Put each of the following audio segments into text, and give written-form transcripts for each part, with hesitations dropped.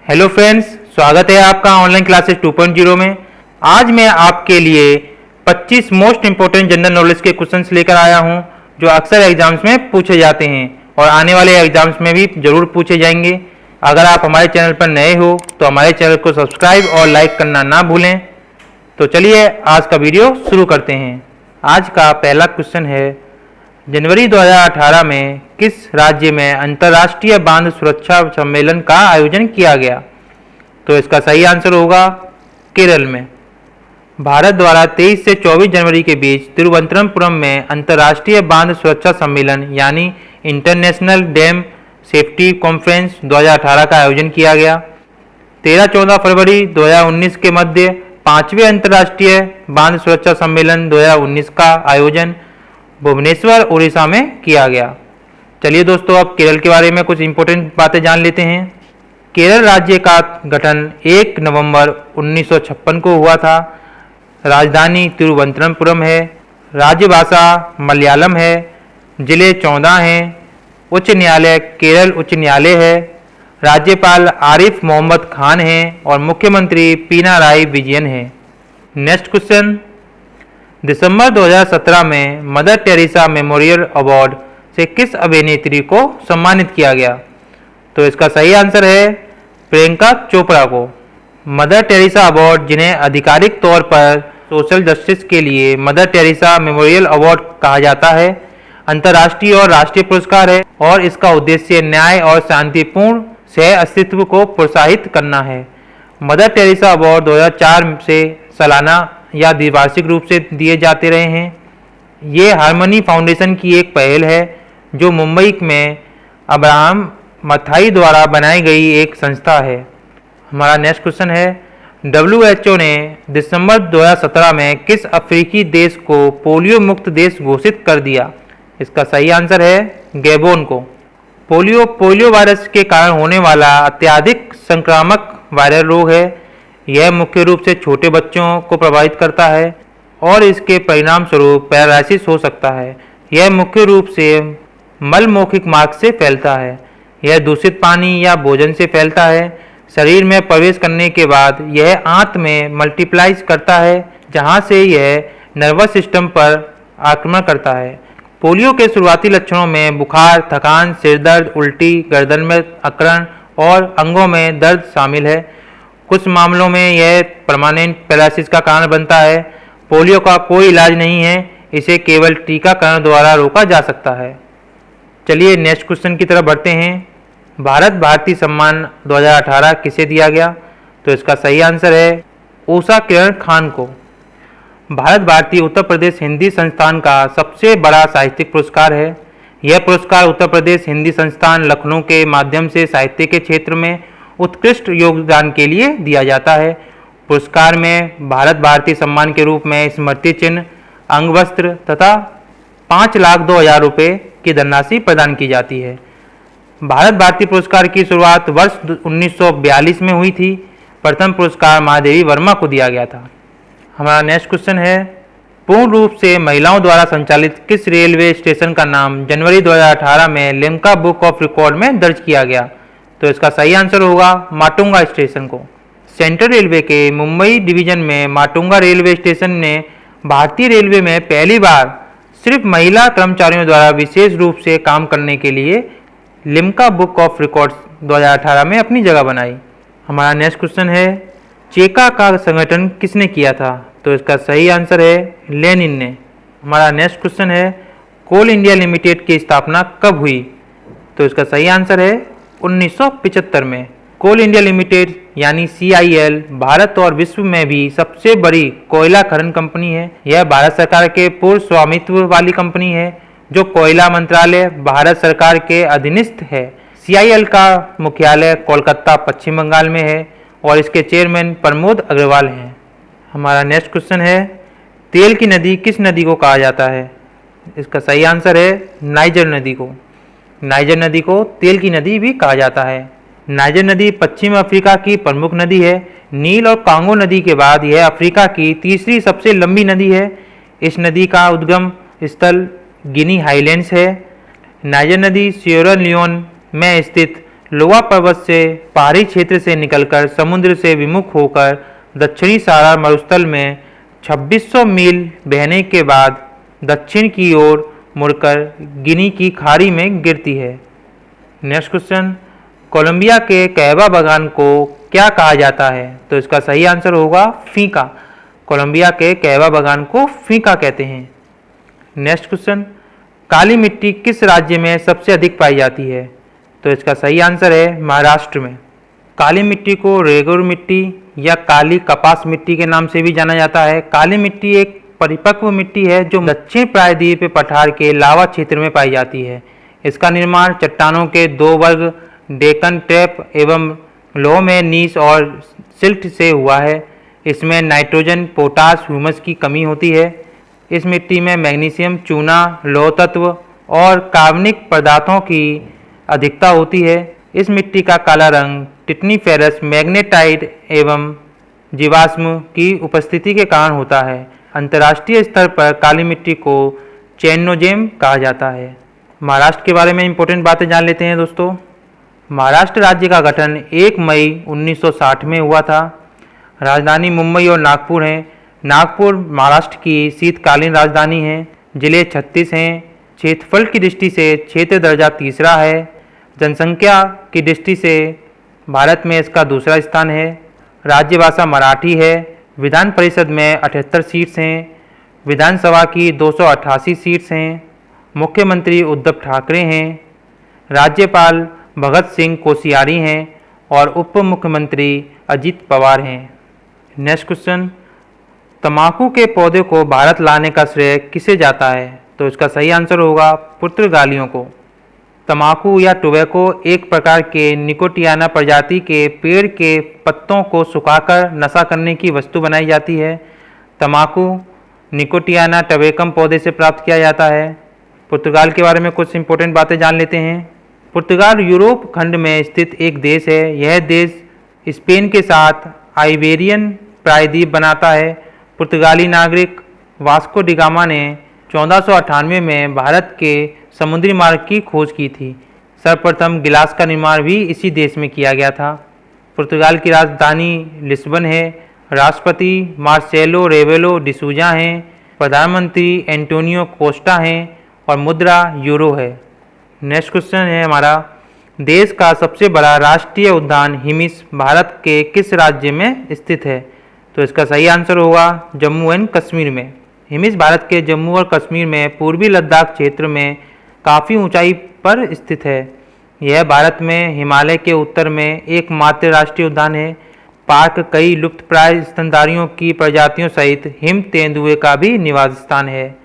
Hello friends, स्वागत है आपका ऑनलाइन क्लासेस 2.0 में। आज मैं आपके लिए 25 मोस्ट इंपोर्टेंट जनरल नॉलेज के क्वेश्चंस लेकर आया हूं जो अक्सर एग्जाम्स में पूछे जाते हैं और आने वाले एग्जाम्स में भी जरूर पूछे जाएंगे। अगर आप हमारे चैनल पर नए हो तो हमारे चैनल को सब्सक्राइब और लाइक करना ना भूलें। तो चलिए आज का वीडियो शुरू करते हैं। आज का पहला क्वेश्चन है, जनवरी 2018 में किस राज्य में अंतर्राष्ट्रीय बांध सुरक्षा सम्मेलन का आयोजन किया गया? तो इसका सही आंसर होगा केरल में। भारत द्वारा 23 से 24 जनवरी के बीच तिरुवनंतपुरम में अंतर्राष्ट्रीय बांध सुरक्षा सम्मेलन यानी इंटरनेशनल डैम सेफ्टी कॉन्फ्रेंस 2018 का आयोजन किया गया। 13-14 फरवरी 2019 के मध्य 5वें अंतर्राष्ट्रीय बांध सुरक्षा सम्मेलन 2019 का आयोजन भुवनेश्वर उड़ीसा में किया गया। चलिए दोस्तों, अब केरल के बारे में कुछ इंपॉर्टेंट बातें जान लेते हैं। केरल राज्य का गठन 1 नवंबर 1956 को हुआ था। राजधानी तिरुवनंतपुरम है। राज्य भाषा मलयालम है। जिले 14 हैं। उच्च न्यायालय केरल उच्च न्यायालय है। राज्यपाल आरिफ मोहम्मद खान हैं और मुख्यमंत्री पिनाराई विजयन है। नेक्स्ट क्वेश्चन, दिसंबर 2017 में मदर टेरेसा मेमोरियल अवार्ड से किस अभिनेत्री को सम्मानित किया गया? तो इसका सही आंसर है प्रियंका चोपड़ा को। मदर टेरेसा अवार्ड, जिन्हें आधिकारिक तौर पर सोशल जस्टिस के लिए मदर टेरेसा मेमोरियल अवार्ड कहा जाता है, अंतर्राष्ट्रीय और राष्ट्रीय पुरस्कार है और इसका उद्देश्य न्याय और शांतिपूर्ण सह अस्तित्व को प्रोत्साहित करना है। मदर टेरेसा अवार्ड 2004 से सालाना या द्विवार्षिक रूप से दिए जाते रहे हैं। ये हार्मनी फाउंडेशन की एक पहल है जो मुंबई में अब्राहम मथाई द्वारा बनाई गई एक संस्था है। हमारा नेक्स्ट क्वेश्चन है, WHO ने दिसंबर 2017 में किस अफ्रीकी देश को पोलियो मुक्त देश घोषित कर दिया? इसका सही आंसर है गैबोन को। पोलियो वायरस के कारण होने वाला अत्यधिक संक्रामक वायरल रोग है। यह मुख्य रूप से छोटे बच्चों को प्रभावित करता है और इसके परिणाम स्वरूप पैरालिसिस हो सकता है। यह मुख्य रूप से मल मौखिक मार्ग से फैलता है। यह दूषित पानी या भोजन से फैलता है। शरीर में प्रवेश करने के बाद यह आंत में मल्टीप्लाइज करता है, जहां से यह नर्वस सिस्टम पर आक्रमण करता है। पोलियो के शुरुआती लक्षणों में बुखार, थकान, सिरदर्द, उल्टी, गर्दन में अकड़न और अंगों में दर्द शामिल है। कुछ मामलों में यह परमानेंट पैरालिसिस का कारण बनता है। पोलियो का कोई इलाज नहीं है, इसे केवल टीकाकरण द्वारा रोका जा सकता है। चलिए नेक्स्ट क्वेश्चन की तरफ बढ़ते हैं। भारत भारती सम्मान 2018 किसे दिया गया? तो इसका सही आंसर है उषा किरण खान को। भारत भारती उत्तर प्रदेश हिंदी संस्थान का सबसे बड़ा साहित्यिक पुरस्कार है। यह पुरस्कार उत्तर प्रदेश हिंदी संस्थान लखनऊ के माध्यम से साहित्य के क्षेत्र में उत्कृष्ट योगदान के लिए दिया जाता है। पुरस्कार में भारत भारती सम्मान के रूप में स्मृति चिन्ह, अंगवस्त्र तथा 5,02,000 रुपये की धनराशि प्रदान की जाती है। भारत भारती पुरस्कार की शुरुआत वर्ष 1942 में हुई थी। प्रथम पुरस्कार महादेवी वर्मा को दिया गया था। हमारा नेक्स्ट क्वेश्चन है, पूर्ण रूप से महिलाओं द्वारा संचालित किस रेलवे स्टेशन का नाम जनवरी 2018 में लिम्का बुक ऑफ रिकॉर्ड में दर्ज किया गया? तो इसका सही आंसर होगा माटुंगा स्टेशन को। सेंट्रल रेलवे के मुंबई डिवीजन में माटुंगा रेलवे स्टेशन ने भारतीय रेलवे में पहली बार सिर्फ महिला कर्मचारियों द्वारा विशेष रूप से काम करने के लिए लिम्का बुक ऑफ रिकॉर्ड्स 2018 में अपनी जगह बनाई। हमारा नेक्स्ट क्वेश्चन है, चेका का संगठन किसने किया था? तो इसका सही आंसर है लेनिन ने। हमारा नेक्स्ट क्वेश्चन है, कोल इंडिया लिमिटेड की स्थापना कब हुई? तो इसका सही आंसर है 1975 में। कोल इंडिया लिमिटेड यानी CIL भारत और विश्व में भी सबसे बड़ी कोयला खनन कंपनी है। यह भारत सरकार के पूर्ण स्वामित्व वाली कंपनी है जो कोयला मंत्रालय भारत सरकार के अधीनस्थ है। CIL का मुख्यालय कोलकाता पश्चिम बंगाल में है और इसके चेयरमैन प्रमोद अग्रवाल हैं। हमारा नेक्स्ट क्वेश्चन है, तेल की नदी किस नदी को कहा जाता है? इसका सही आंसर है नाइजर नदी को। नाइजर नदी को तेल की नदी भी कहा जाता है। नाइजर नदी पश्चिम अफ्रीका की प्रमुख नदी है। नील और कांगो नदी के बाद यह अफ्रीका की तीसरी सबसे लंबी नदी है। इस नदी का उद्गम स्थल गिनी हाईलैंड्स है। नाइजर नदी सिएरा लियोन में स्थित लोवा पर्वत से पहाड़ी क्षेत्र से निकलकर समुद्र से विमुख होकर दक्षिणी सहारा मरुस्थल में 2600 मील बहने के बाद दक्षिण की ओर मुड़कर गिनी की खाड़ी में गिरती है। नेक्स्ट क्वेश्चन, कोलंबिया के कहवा बागान को क्या कहा जाता है? तो इसका सही आंसर होगा फीका। कोलंबिया के कहवा बागान को फीका कहते हैं। नेक्स्ट क्वेश्चन, काली मिट्टी किस राज्य में सबसे अधिक पाई जाती है? तो इसका सही आंसर है महाराष्ट्र में। काली मिट्टी को रेगुर मिट्टी या काली कपास मिट्टी के नाम से भी जाना जाता है। काली मिट्टी एक परिपक्व मिट्टी है जो दक्षिण प्रायद्वीप पठार के लावा क्षेत्र में पाई जाती है। इसका निर्माण चट्टानों के दो वर्ग डेकन ट्रैप एवं लौह में नीस और सिल्ट से हुआ है। इसमें नाइट्रोजन, पोटास, ह्यूमस की कमी होती है। इस मिट्टी में मैग्नीशियम, चूना, लौह तत्व और कार्बनिक पदार्थों की अधिकता होती है। इस मिट्टी का काला रंग टिटनी फेरस मैग्नेटाइट एवं जीवाश्म की उपस्थिति के कारण होता है। अंतर्राष्ट्रीय स्तर पर काली मिट्टी को चेरनोजेम कहा जाता है। महाराष्ट्र के बारे में इंपॉर्टेंट बातें जान लेते हैं दोस्तों। महाराष्ट्र राज्य का गठन 1 मई 1960 में हुआ था। राजधानी मुंबई और नागपुर हैं। नागपुर महाराष्ट्र की शीतकालीन राजधानी है। जिले 36 हैं। क्षेत्रफल की दृष्टि से क्षेत्र दर्जा तीसरा है। जनसंख्या की दृष्टि से भारत में इसका दूसरा स्थान है। राज्य भाषा मराठी है। विधान परिषद में 78 सीट्स हैं। विधानसभा की 288 सीट्स हैं। मुख्यमंत्री उद्धव ठाकरे हैं। राज्यपाल भगत सिंह कोश्यारी हैं और उप मुख्यमंत्री अजित पवार हैं। नेक्स्ट क्वेश्चन, तंबाकू के पौधे को भारत लाने का श्रेय किसे जाता है? तो इसका सही आंसर होगा पुर्तगालियों को। तंबाकू या टोबैको एक प्रकार के निकोटियाना प्रजाति के पेड़ के पत्तों को सुखाकर नशा करने की वस्तु बनाई जाती है। तंबाकू निकोटियाना टबेकम पौधे से प्राप्त किया जाता है। पुर्तगाल के बारे में कुछ इंपॉर्टेंट बातें जान लेते हैं। पुर्तगाल यूरोप खंड में स्थित एक देश है। यह देश स्पेन के साथ आइबेरियन प्रायद्वीप बनाता है। पुर्तगाली नागरिक वास्को डी गामा ने 1498 में भारत के समुद्री मार्ग की खोज की थी। सर्वप्रथम गिलास का निर्माण भी इसी देश में किया गया था। पुर्तगाल की राजधानी लिस्बन है। राष्ट्रपति मार्सेलो रेबेलो डिसूजा हैं। प्रधानमंत्री एंटोनियो कोस्टा हैं और मुद्रा यूरो है। नेक्स्ट क्वेश्चन है हमारा, देश का सबसे बड़ा राष्ट्रीय उद्यान हिमिस भारत के किस राज्य में स्थित है? तो इसका सही आंसर होगा जम्मू एंड कश्मीर में। हिमिस भारत के जम्मू और कश्मीर में पूर्वी लद्दाख क्षेत्र में काफ़ी ऊंचाई पर स्थित है। यह भारत में हिमालय के उत्तर में एकमात्र राष्ट्रीय उद्यान है। पार्क कई लुप्तप्राय स्तनधारियों की प्रजातियों सहित हिम तेंदुए का भी निवास स्थान है।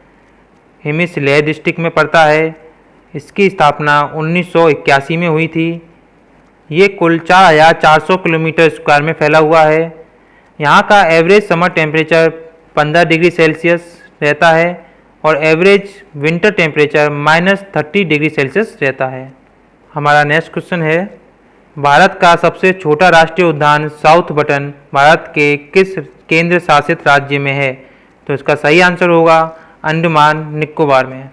हिमिस लेह डिस्ट्रिक्ट में पड़ता है। इसकी स्थापना 1981 में हुई थी। ये कुल 4400 किलोमीटर स्क्वायर में फैला हुआ है। यहाँ का average summer temperature 15 degree Celsius रहता है और average winter temperature -30 degree Celsius रहता है। हमारा नेक्स्ट क्वेश्चन है, भारत का सबसे छोटा राष्ट्रीय उद्यान साउथ बटन भारत के किस केंद्र शासित राज्य में है? तो इसका सही आंसर होगा अंडमान निकोबार में।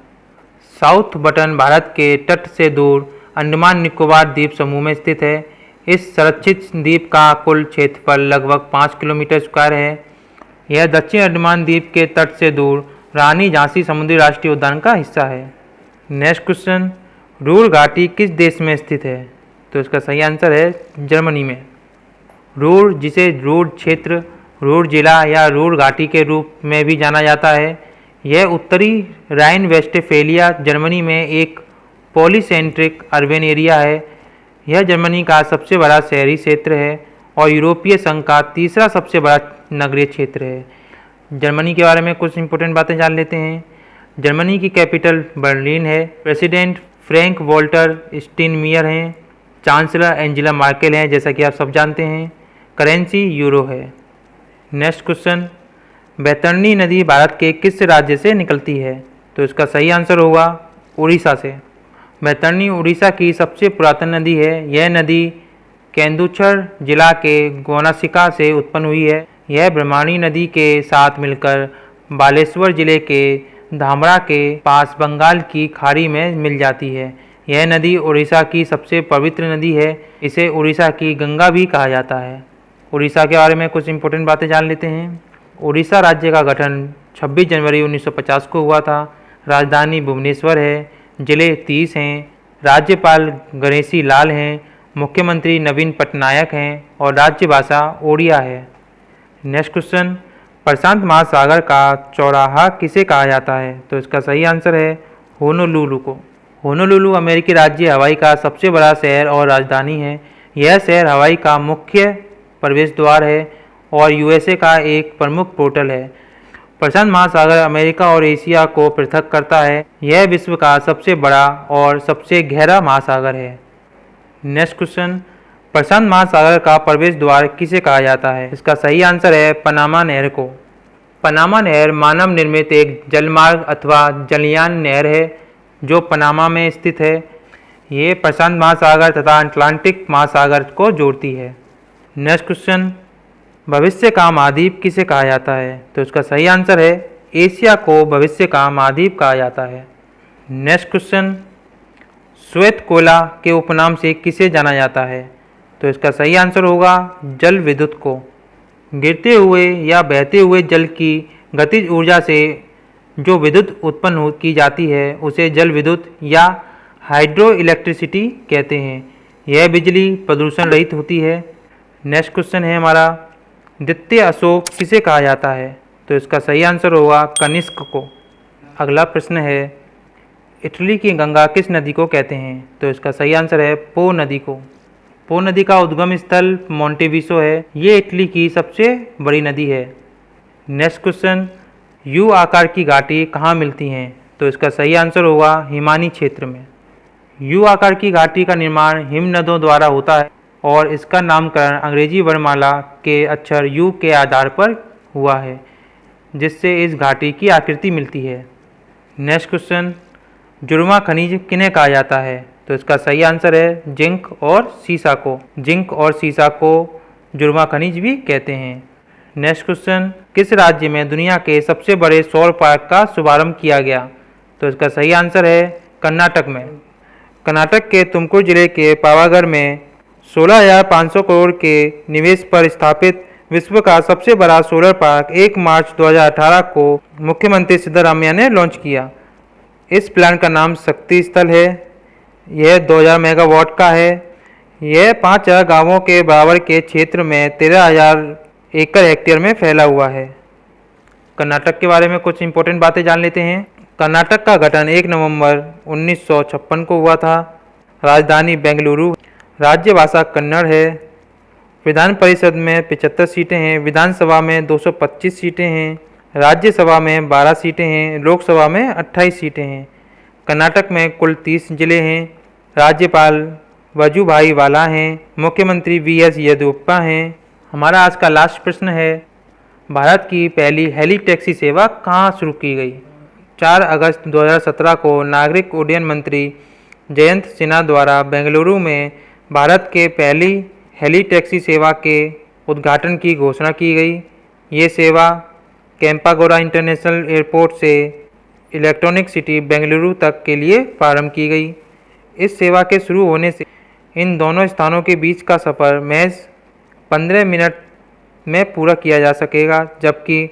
साउथ बटन भारत के तट से दूर अंडमान निकोबार द्वीप समूह में स्थित है। इस संरक्षित द्वीप का कुल क्षेत्रफल लगभग 5 किलोमीटर स्क्वायर है। यह दक्षिण अंडमान द्वीप के तट से दूर रानी झांसी समुद्री राष्ट्रीय उद्यान का हिस्सा है। नेक्स्ट क्वेश्चन, रूर घाटी किस देश में स्थित है? तो इसका सही आंसर है जर्मनी में। रूर, जिसे रूर क्षेत्र, रूर जिला या रूर घाटी के रूप में भी जाना जाता है, यह उत्तरी राइन वेस्टफेलिया जर्मनी में एक पॉलीसेंट्रिक अर्बन एरिया है। यह जर्मनी का सबसे बड़ा शहरी क्षेत्र है और यूरोपीय संघ का तीसरा सबसे बड़ा नगरीय क्षेत्र है। जर्मनी के बारे में कुछ इंपॉर्टेंट बातें जान लेते हैं। जर्मनी की कैपिटल बर्लिन है। प्रेसिडेंट फ्रैंक वॉल्टर स्टीनमियर हैं। चांसलर एंजेला मार्केल हैं, जैसा कि आप सब जानते हैं। करेंसी यूरो है। नेक्स्ट क्वेश्चन, बैतरणी नदी भारत के किस राज्य से निकलती है? तो इसका सही आंसर होगा उड़ीसा से। बैतरणी उड़ीसा की सबसे पुरातन नदी है। यह नदी केंदुझर जिला के गोनासिका से उत्पन्न हुई है। यह ब्रह्मणी नदी के साथ मिलकर बालेश्वर जिले के धामरा के पास बंगाल की खाड़ी में मिल जाती है। यह नदी उड़ीसा की सबसे पवित्र नदी है। इसे उड़ीसा की गंगा भी कहा जाता है। उड़ीसा के बारे में कुछ इंपॉर्टेंट बातें जान लेते हैं। उड़ीसा राज्य का गठन 26 जनवरी 1950 को हुआ था। राजधानी भुवनेश्वर है। जिले 30 हैं। राज्यपाल गणेशी लाल हैं। मुख्यमंत्री नवीन पटनायक हैं और राज्य भाषा ओडिया है। नेक्स्ट क्वेश्चन, प्रशांत महासागर का चौराहा किसे कहा जाता है? तो इसका सही आंसर है होनोलुलु को। होनोलुलु अमेरिकी राज्य हवाई का सबसे बड़ा शहर और राजधानी है। यह शहर हवाई का मुख्य प्रवेश द्वार है और यूएसए का एक प्रमुख पोर्टल है। प्रशांत महासागर अमेरिका और एशिया को पृथक करता है। यह विश्व का सबसे बड़ा और सबसे गहरा महासागर है। नेक्स्ट क्वेश्चन, प्रशांत महासागर का प्रवेश द्वार किसे कहा जाता है? इसका सही आंसर है पनामा नहर को। पनामा नहर मानव निर्मित एक जलमार्ग अथवा जलयान नहर है जो पनामा में स्थित है। ये प्रशांत महासागर तथा अटलांटिक महासागर को जोड़ती है। नेक्स्ट क्वेश्चन, भविष्य का महाद्वीप किसे कहा जाता है? तो इसका सही आंसर है एशिया को भविष्य का महाद्वीप कहा जाता है। नेक्स्ट क्वेश्चन, श्वेत कोयला के उपनाम से किसे जाना जाता है? तो इसका सही आंसर होगा जल विद्युत को। गिरते हुए या बहते हुए जल की गतिज ऊर्जा से जो विद्युत उत्पन्न की जाती है उसे जल विद्युत या हाइड्रो इलेक्ट्रिसिटी कहते हैं। यह बिजली प्रदूषण रहित होती है। नेक्स्ट क्वेश्चन है हमारा, द्वितीय अशोक किसे कहा जाता है? तो इसका सही आंसर होगा कनिष्क को। अगला प्रश्न है, इटली की गंगा किस नदी को कहते हैं? तो इसका सही आंसर है पो नदी को। पो नदी का उद्गम स्थल मोंटेविसो है। ये इटली की सबसे बड़ी नदी है। नेक्स्ट क्वेश्चन, यू आकार की घाटी कहाँ मिलती हैं? तो इसका सही आंसर होगा हिमानी क्षेत्र में। यू आकार की घाटी का निर्माण हिम नदों द्वारा होता है और इसका नामकरण अंग्रेजी वर्णमाला के अक्षर यू के आधार पर हुआ है, जिससे इस घाटी की आकृति मिलती है। नेक्स्ट क्वेश्चन, जुरमा खनिज किन्हें कहा जाता है? तो इसका सही आंसर है जिंक और सीसा को। जिंक और सीसा को जुरमा खनिज भी कहते हैं। नेक्स्ट क्वेश्चन, किस राज्य में दुनिया के सबसे बड़े सौर पार्क का शुभारंभ किया गया? तो इसका सही आंसर है कर्नाटक में। कर्नाटक के तुमकुर जिले के पावागढ़ में 16,500 करोड़ के निवेश पर स्थापित विश्व का सबसे बड़ा सोलर पार्क 1 मार्च 2018 को मुख्यमंत्री सिद्धरामैया ने लॉन्च किया। इस प्लांट का नाम शक्ति स्थल है। यह 2000 मेगावाट का है। यह 5000 गांवों के बराबर के क्षेत्र में 13,000 एकड़ हेक्टेयर में फैला हुआ है। कर्नाटक के बारे में कुछ इंपॉर्टेंट बातें जान लेते हैं। कर्नाटक का गठन 1 नवंबर 1956 को हुआ था। राजधानी बेंगलुरु। राज्य भाषा कन्नड़ है। विधान परिषद में 75 सीटें हैं। विधानसभा में 225 सीटें हैं। राज्यसभा में 12 सीटें हैं। लोकसभा में 28 सीटें हैं। कर्नाटक में कुल 30 जिले हैं। राज्यपाल वजुभाई वाला हैं। मुख्यमंत्री वीएस येदियुरप्पा हैं। हमारा आज का लास्ट प्रश्न है, भारत की पहली हेली टैक्सी सेवा कहाँ शुरू की गई? 4 अगस्त 2017 को नागरिक उड्डयन मंत्री जयंत सिन्हा द्वारा बेंगलुरु में भारत के पहली हेली टैक्सी सेवा के उद्घाटन की घोषणा की गई। ये सेवा केम्पागोरा इंटरनेशनल एयरपोर्ट से इलेक्ट्रॉनिक सिटी बेंगलुरु तक के लिए प्रारंभ की गई। इस सेवा के शुरू होने से इन दोनों स्थानों के बीच का सफ़र महज 15 मिनट में पूरा किया जा सकेगा, जबकि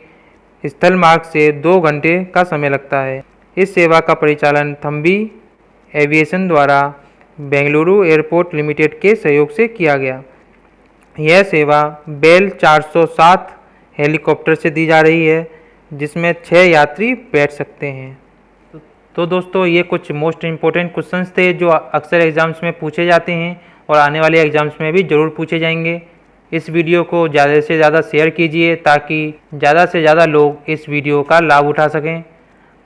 स्थल मार्ग से 2 घंटे का समय लगता है। इस सेवा का परिचालन थम्बी एविएशन द्वारा बेंगलुरु एयरपोर्ट लिमिटेड के सहयोग से किया गया। यह सेवा बेल 407 हेलीकॉप्टर से दी जा रही है, जिसमें 6 यात्री बैठ सकते हैं। तो दोस्तों, ये कुछ मोस्ट इम्पोर्टेंट क्वेश्चंस थे जो अक्सर एग्ज़ाम्स में पूछे जाते हैं और आने वाले एग्ज़ाम्स में भी ज़रूर पूछे जाएंगे। इस वीडियो को ज़्यादा से ज़्यादा शेयर कीजिए ताकि ज़्यादा से ज़्यादा लोग इस वीडियो का लाभ उठा सकें।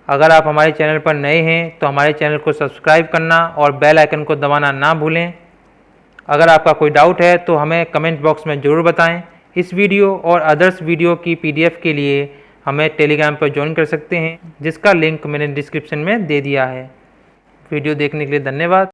अगर आप हमारे चैनल पर नए हैं तो हमारे चैनल को सब्सक्राइब करना और बेल आइकन को दबाना ना भूलें। अगर आपका कोई डाउट है तो हमें कमेंट बॉक्स में ज़रूर बताएं। इस वीडियो और अदर्स वीडियो की PDF के लिए हमें टेलीग्राम पर ज्वाइन कर सकते हैं, जिसका लिंक मैंने डिस्क्रिप्शन में दे दिया है। वीडियो देखने के लिए धन्यवाद।